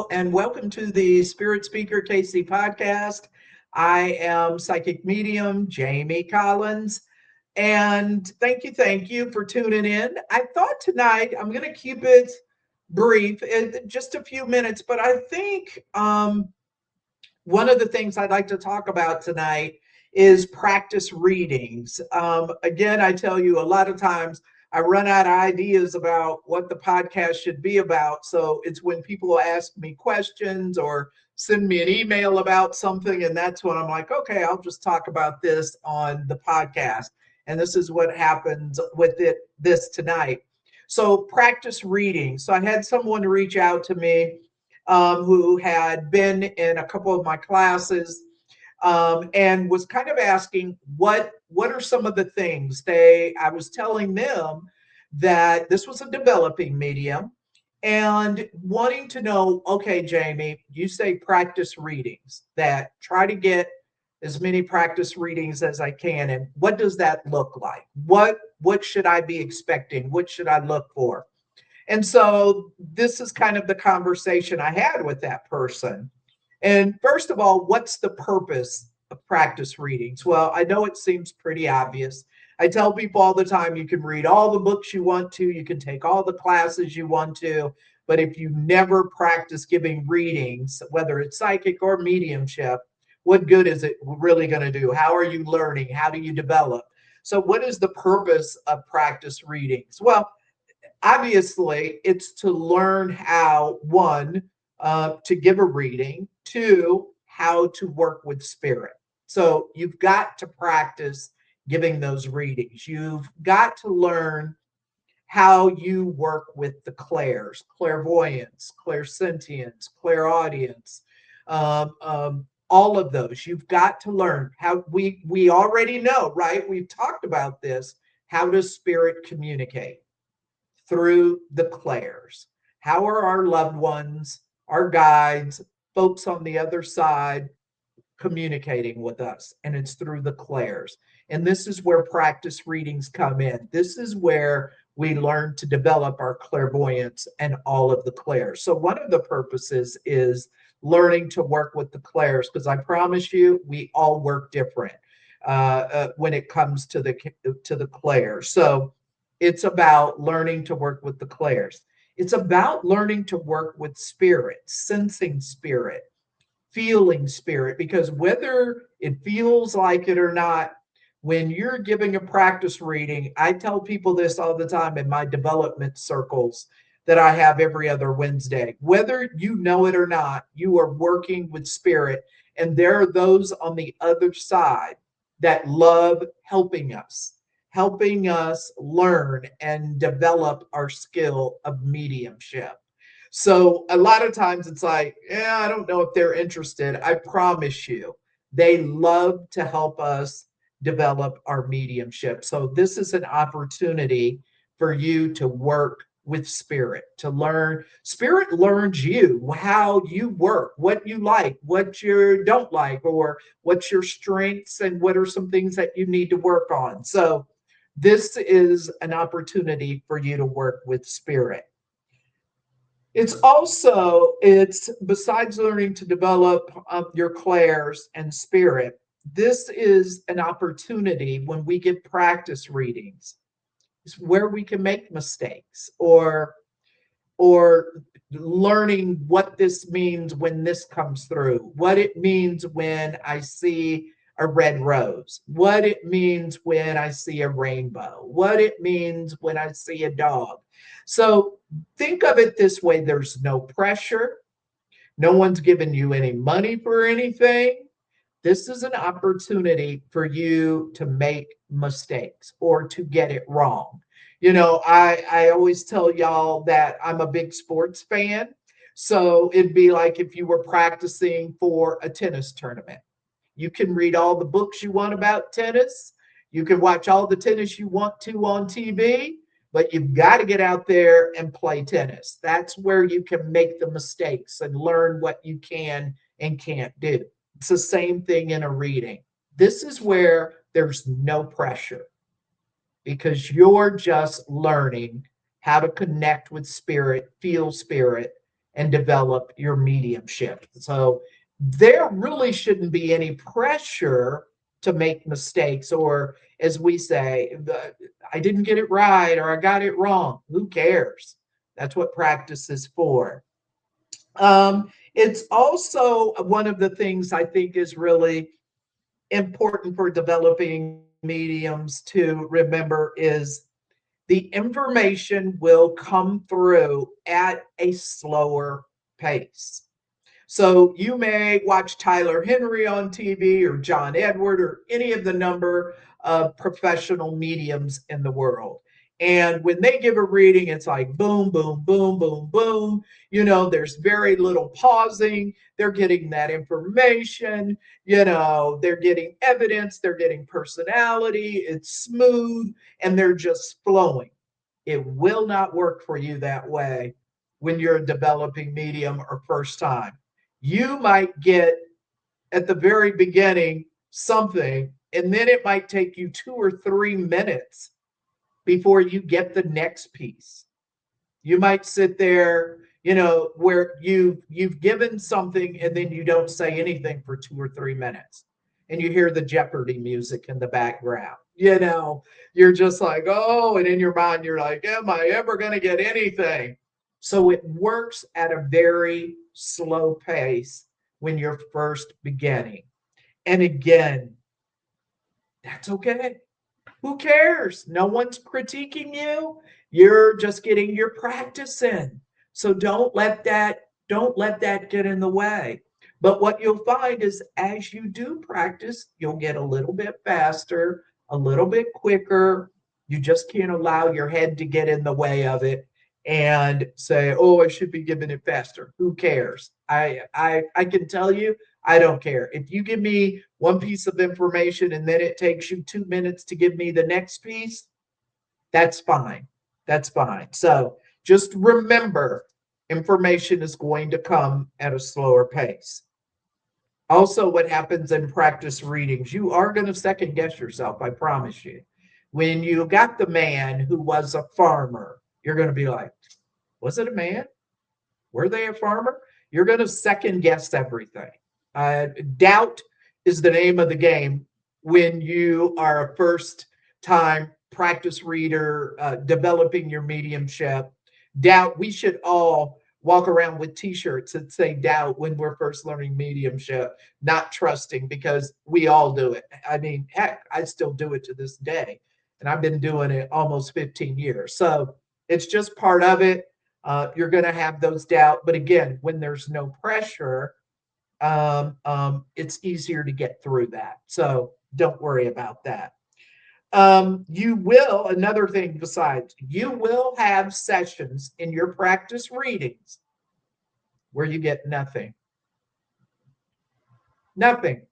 Hello, and welcome to the Spirit Speaker KC podcast. I am psychic medium Jamie Collins, and thank you for tuning in. I thought tonight I'm going to keep it brief, just a few minutes, but I think one of the things I'd like to talk about tonight is practice readings. Again, I tell you, a lot of times I run out of ideas about what the podcast should be about. So it's when people ask me questions or send me an email about something, and that's when I'm like, okay, I'll just talk about this on the podcast. And this is what happens with this tonight. So practice reading. So I had someone reach out to me who had been in a couple of my classes and was kind of asking what are some of the things I was telling them that this was a developing medium and wanting to know, okay, Jamie, you say practice readings, that try to get as many practice readings as I can, and what does that look like? What should I be expecting? What should I look for? And so this is kind of the conversation I had with that person. And first of all, what's the purpose of practice readings? Well, I know it seems pretty obvious. I tell people all the time, you can read all the books you want to, you can take all the classes you want to, but if you never practice giving readings, whether it's psychic or mediumship, what good is it really going to do? How are you learning? How do you develop? So what is the purpose of practice readings? Well, obviously, it's to learn how, one, to give a reading, two, how to work with spirit. So you've got to practice giving those readings. You've got to learn how you work with the clairs, clairvoyance, clairsentience, clairaudience, all of those. You've got to learn how we already know, right? We've talked about this. How does spirit communicate? Through the clairs. How are our loved ones, our guides, folks on the other side communicating with us? And it's through the clairs. And this is where practice readings come in. This is where we learn to develop our clairvoyance and all of the clairs. So one of the purposes is learning to work with the clairs, because I promise you, we all work different when it comes to the clairs. So it's about learning to work with the clairs. It's about learning to work with spirit, sensing spirit, feeling spirit, because whether it feels like it or not, when you're giving a practice reading, I tell people this all the time in my development circles that I have every other Wednesday. Whether you know it or not, you are working with spirit, and there are those on the other side that love helping us learn and develop our skill of mediumship. So a lot of times it's like, yeah, I don't know if they're interested. I promise you, they love to help us develop our mediumship. So this is an opportunity for you to work with spirit, to learn. Spirit learns you, how you work, what you like, what you don't like, or what's your strengths and what are some things that you need to work on. So this is an opportunity for you to work with spirit. It's besides learning to develop your clairs and spirit, this is an opportunity when we get practice readings, is where we can make mistakes, or learning what this means when this comes through, what it means when I see a red rose, what it means when I see a rainbow, what it means when I see a dog. So think of it this way: there's no pressure, no one's giving you any money for anything. This is an opportunity for you to make mistakes or to get it wrong. I always tell y'all that I'm a big sports fan. So it'd be like if you were practicing for a tennis tournament. You can read all the books you want about tennis. You can watch all the tennis you want to on TV, but you've got to get out there and play tennis. That's where you can make the mistakes and learn what you can and can't do. It's the same thing in a reading. This is where there's no pressure, because you're just learning how to connect with spirit, feel spirit, and develop your mediumship. So there really shouldn't be any pressure to make mistakes, or as we say, I didn't get it right or I got it wrong. Who cares? That's what practice is for. It's also one of the things I think is really important for developing mediums to remember is the information will come through at a slower pace. So you may watch Tyler Henry on TV or John Edward or any of the number of professional mediums in the world. And when they give a reading, it's like boom, boom, boom, boom, boom. There's very little pausing. They're getting that information. They're getting evidence. They're getting personality. It's smooth and they're just flowing. It will not work for you that way when you're a developing medium or first time. You might get at the very beginning something, and then it might take you 2 or 3 minutes before you get the next piece. You might sit there, where you've given something and then you don't say anything for 2 or 3 minutes. And you hear the Jeopardy music in the background. You're just like, oh, and in your mind, you're like, am I ever going to get anything? So it works at a very slow pace when you're first beginning. And again, that's okay. Who cares? No one's critiquing you. You're just getting your practice in. So don't let that get in the way. But what you'll find is as you do practice, you'll get a little bit faster, a little bit quicker. You just can't allow your head to get in the way of it and say, "Oh, I should be giving it faster." Who cares? I can tell you I don't care. If you give me one piece of information and then it takes you 2 minutes to give me the next piece, that's fine. That's fine. So just remember information is going to come at a slower pace. Also, what happens in practice readings, you are going to second guess yourself, I promise you. When you got the man who was a farmer, you're going to be like, was it a man? Were they a farmer? You're going to second guess everything. Doubt is the name of the game when you are a first time practice reader, developing your mediumship. Doubt, we should all walk around with t-shirts that say doubt when we're first learning mediumship, not trusting, because we all do it. I mean, heck, I still do it to this day. And I've been doing it almost 15 years. So it's just part of it. You're going to have those doubt. But again, when there's no pressure, it's easier to get through that. So don't worry about that. Another thing besides, you will have sessions in your practice readings where you get nothing. Nothing.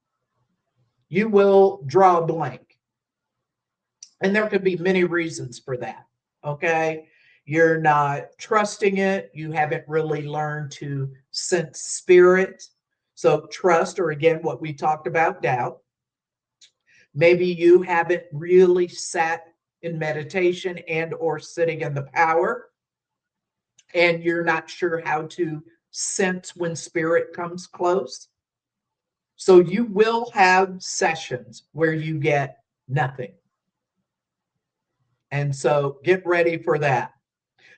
You will draw a blank. And there could be many reasons for that. Okay. You're not trusting it. You haven't really learned to sense spirit. So trust, or again, what we talked about, doubt. Maybe you haven't really sat in meditation and or sitting in the power, and you're not sure how to sense when spirit comes close. So you will have sessions where you get nothing. And so get ready for that.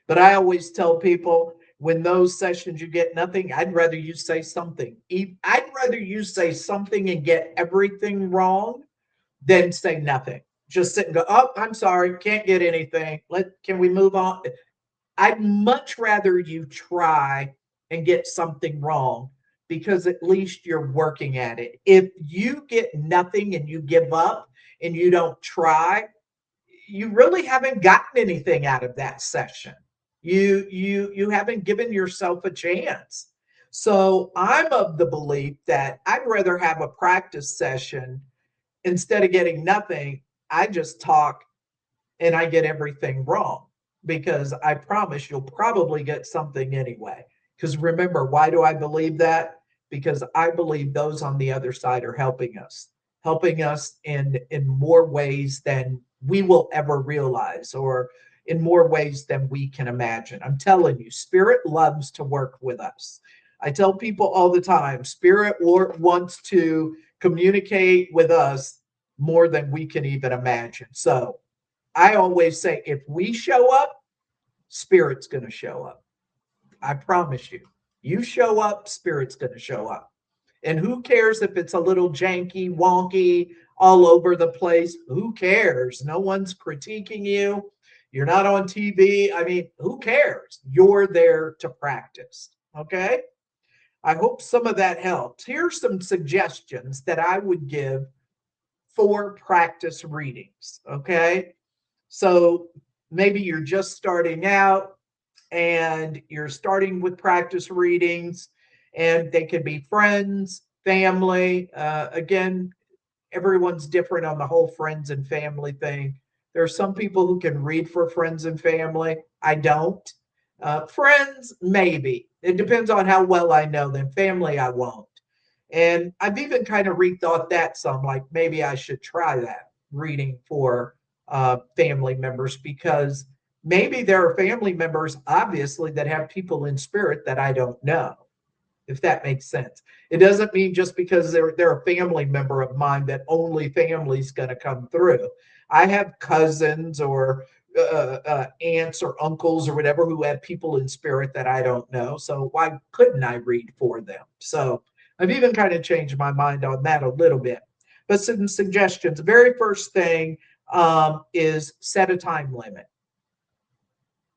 But I always tell people, when those sessions you get nothing, I'd rather you say something. I'd rather you say something and get everything wrong than say nothing. Just sit and go, oh, I'm sorry, can't get anything. Can we move on? I'd much rather you try and get something wrong, because at least you're working at it. If you get nothing and you give up and you don't try, you really haven't gotten anything out of that session. You haven't given yourself a chance. So I'm of the belief that I'd rather have a practice session instead of getting nothing. I just talk and I get everything wrong, because I promise you'll probably get something anyway. Because remember, why do I believe that? Because I believe those on the other side are helping us in more ways than we will ever realize. Or in more ways than we can imagine. I'm telling you, Spirit loves to work with us. I tell people all the time, Spirit wants to communicate with us more than we can even imagine. So I always say, if we show up, Spirit's going to show up. I promise you. You show up, Spirit's going to show up. And who cares if it's a little janky, wonky, all over the place? Who cares? No one's critiquing you. You're not on TV. I mean, who cares? You're there to practice. Okay. I hope some of that helps. Here's some suggestions that I would give for practice readings. Okay. So maybe you're just starting out and you're starting with practice readings, and they can be friends, family. Again, everyone's different on the whole friends and family thing. There are some people who can read for friends and family. I don't. Friends, maybe. It depends on how well I know them. Family, I won't. And I've even kind of rethought that some, like maybe I should try that reading for family members, because maybe there are family members, obviously, that have people in spirit that I don't know, if that makes sense. It doesn't mean just because they're a family member of mine that only family's going to come through. I have cousins or aunts or uncles or whatever who have people in spirit that I don't know. So why couldn't I read for them? So I've even kind of changed my mind on that a little bit. But some suggestions. The very first thing is set a time limit.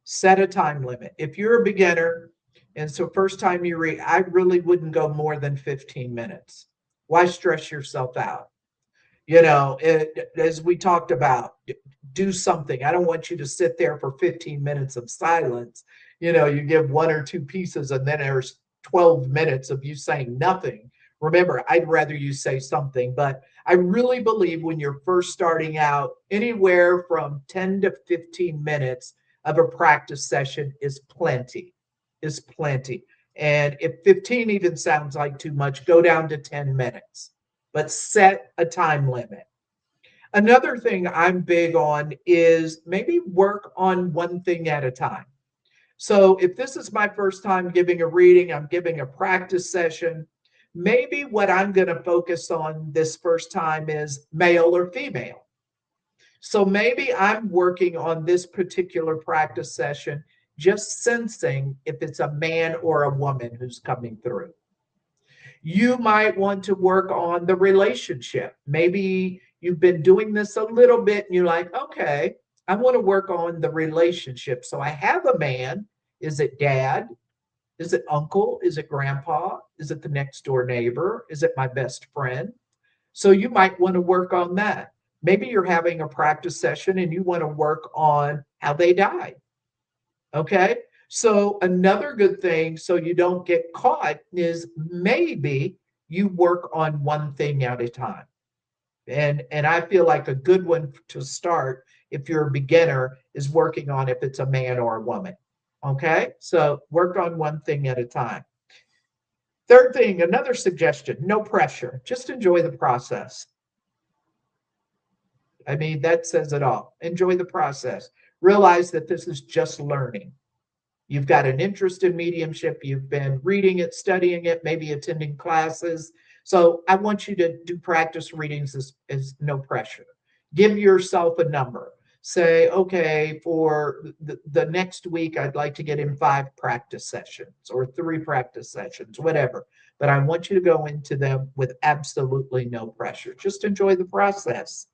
Set a time limit. If you're a beginner, and so first time you read, I really wouldn't go more than 15 minutes. Why stress yourself out? As we talked about, do something. I don't want you to sit there for 15 minutes of silence. You give one or two pieces and then there's 12 minutes of you saying nothing. Remember, I'd rather you say something, but I really believe when you're first starting out, anywhere from 10 to 15 minutes of a practice session is plenty, is plenty. And if 15 even sounds like too much, go down to 10 minutes, but set a time limit. Another thing I'm big on is maybe work on one thing at a time. So if this is my first time giving a reading, I'm giving a practice session, maybe what I'm going to focus on this first time is male or female. So maybe I'm working on this particular practice session, just sensing if it's a man or a woman who's coming through. You might want to work on the relationship. Maybe you've been doing this a little bit and you're like, okay, I want to work on the relationship. So I have a man. Is it dad? Is it uncle? Is it grandpa? Is it the next door neighbor? Is it my best friend? So you might want to work on that. Maybe you're having a practice session and you want to work on how they died. Okay. So another good thing, so you don't get caught, is maybe you work on one thing at a time. And I feel like a good one to start, if you're a beginner, is working on if it's a man or a woman. Okay. So work on one thing at a time. Third thing, another suggestion, no pressure. Just enjoy the process. I mean, that says it all. Enjoy the process. Realize that this is just learning. You've got an interest in mediumship. You've been reading it, studying it, maybe attending classes. So I want you to do practice readings as no pressure. Give yourself a number. Say, okay, for the next week, I'd like to get in 5 practice sessions or 3 practice sessions, whatever. But I want you to go into them with absolutely no pressure. Just enjoy the process.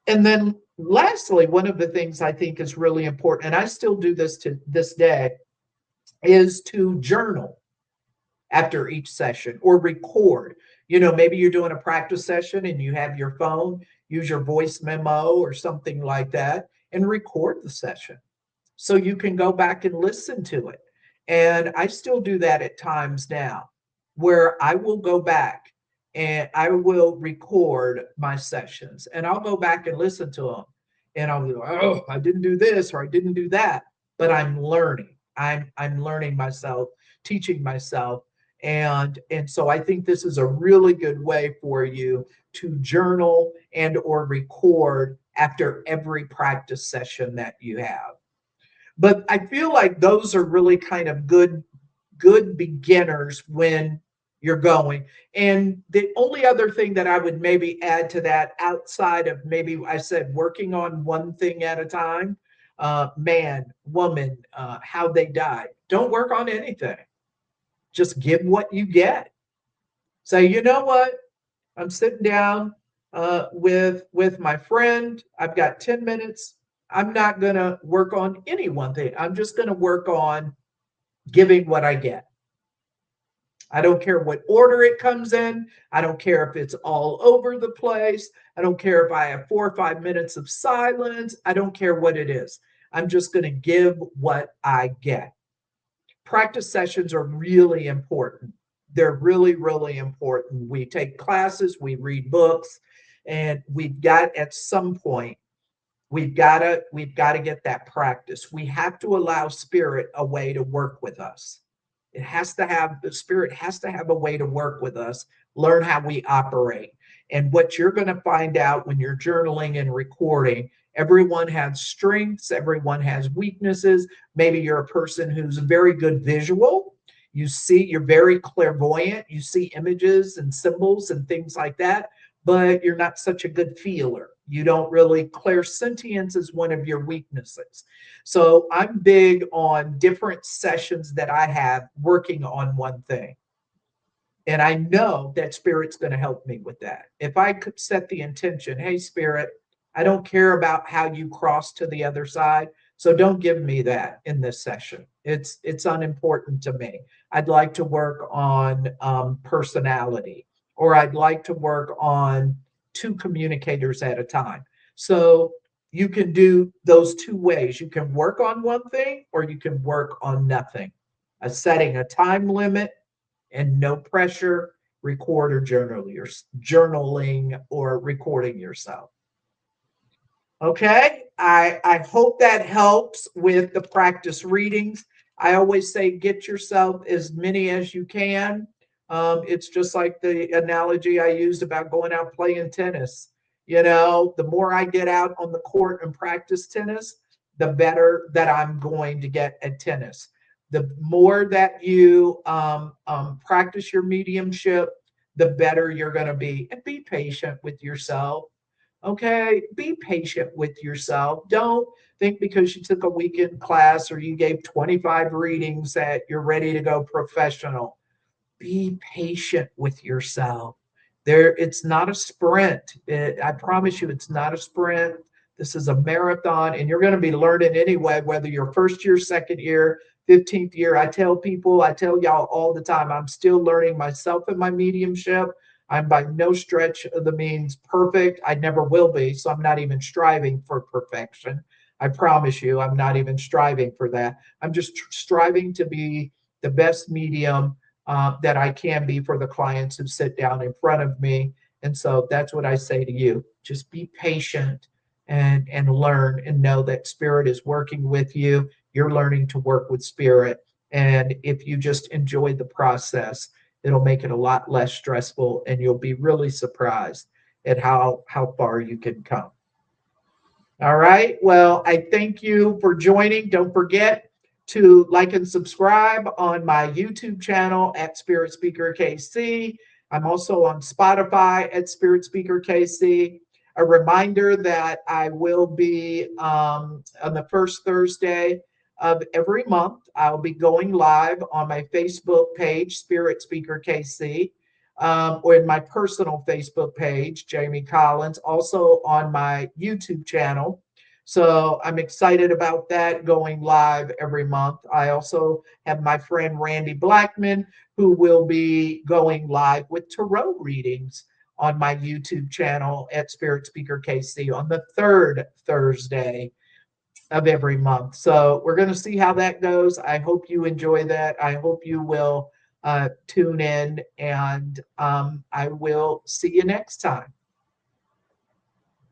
And then lastly, one of the things I think is really important, and I still do this to this day, is to journal after each session or record. Maybe you're doing a practice session and you have your phone, use your voice memo or something like that and record the session so you can go back and listen to it. And I still do that at times now, where I will go back and I will record my sessions and I'll go back and listen to them. And I'll be like, oh, I didn't do this or I didn't do that. But I'm learning. I'm learning myself, teaching myself. And so I think this is a really good way for you to journal and or record after every practice session that you have. But I feel like those are really kind of good beginners when you're going. And the only other thing that I would maybe add to that, outside of maybe I said working on one thing at a time, man, woman, how they died. Don't work on anything. Just give what you get. Say, you know what? I'm sitting down with my friend. I've got 10 minutes. I'm not going to work on any one thing. I'm just going to work on giving what I get. I don't care what order it comes in. I don't care if it's all over the place. I don't care if I have 4 or 5 minutes of silence. I don't care what it is. I'm just going to give what I get. Practice sessions are really important. They're really, really important. We take classes, we read books, and we've got at some point, we've got to get that practice. We have to allow spirit a way to work with us. It has to have the spirit has to have a way to work with us, learn how we operate. And what you're going to find out when you're journaling and recording, everyone has strengths, everyone has weaknesses. Maybe you're a person who's a very good visual. You're very clairvoyant. You see images and symbols and things like that, but you're not such a good feeler. You don't really, clairsentience is one of your weaknesses. So I'm big on different sessions that I have working on one thing. And I know that spirit's going to help me with that. If I could set the intention, hey, spirit, I don't care about how you cross to the other side. So don't give me that in this session. It's unimportant to me. I'd like to work on personality, or I'd like to work on two communicators at a time. So you can do those two ways. You can work on one thing or you can work on nothing. Setting a time limit and no pressure, record or journaling or recording yourself. Okay, I hope that helps with the practice readings. I always say get yourself as many as you can. It's just like the analogy I used about going out playing tennis. You know, the more I get out on the court and practice tennis, the better that I'm going to get at tennis. The more that you practice your mediumship, the better you're going to be. And be patient with yourself. Okay, be patient with yourself. Don't think because you took a weekend class or you gave 25 readings that you're ready to go professional. Be patient with yourself. It's not a sprint. I promise you, it's not a sprint. This is a marathon, and you're going to be learning anyway, whether you're first year, second year, 15th year. I tell y'all all the time, I'm still learning myself in my mediumship. I'm by no stretch of the means perfect. I never will be, so I'm not even striving for perfection. I promise you, I'm not even striving for that. I'm just striving to be the best medium that I can be for the clients who sit down in front of me. And so that's what I say to you. Just be patient and learn and know that spirit is working with you. You're learning to work with spirit. And if you just enjoy the process, it'll make it a lot less stressful, and you'll be really surprised at how far you can come. All right. Well, I thank you for joining. Don't forget to like and subscribe on my YouTube channel at Spirit Speaker KC. I'm also on Spotify at Spirit Speaker KC. A reminder that I will be on the first Thursday of every month. I'll be going live on my Facebook page, Spirit Speaker KC, or in my personal Facebook page, Jamie Collins, also on my YouTube channel. So I'm excited about that, going live every month. I also have my friend Randy Blackman, who will be going live with tarot readings on my YouTube channel at Spirit Speaker KC on the third Thursday of every month. So we're going to see how that goes. I hope you enjoy that. I hope you will tune in, and I will see you next time.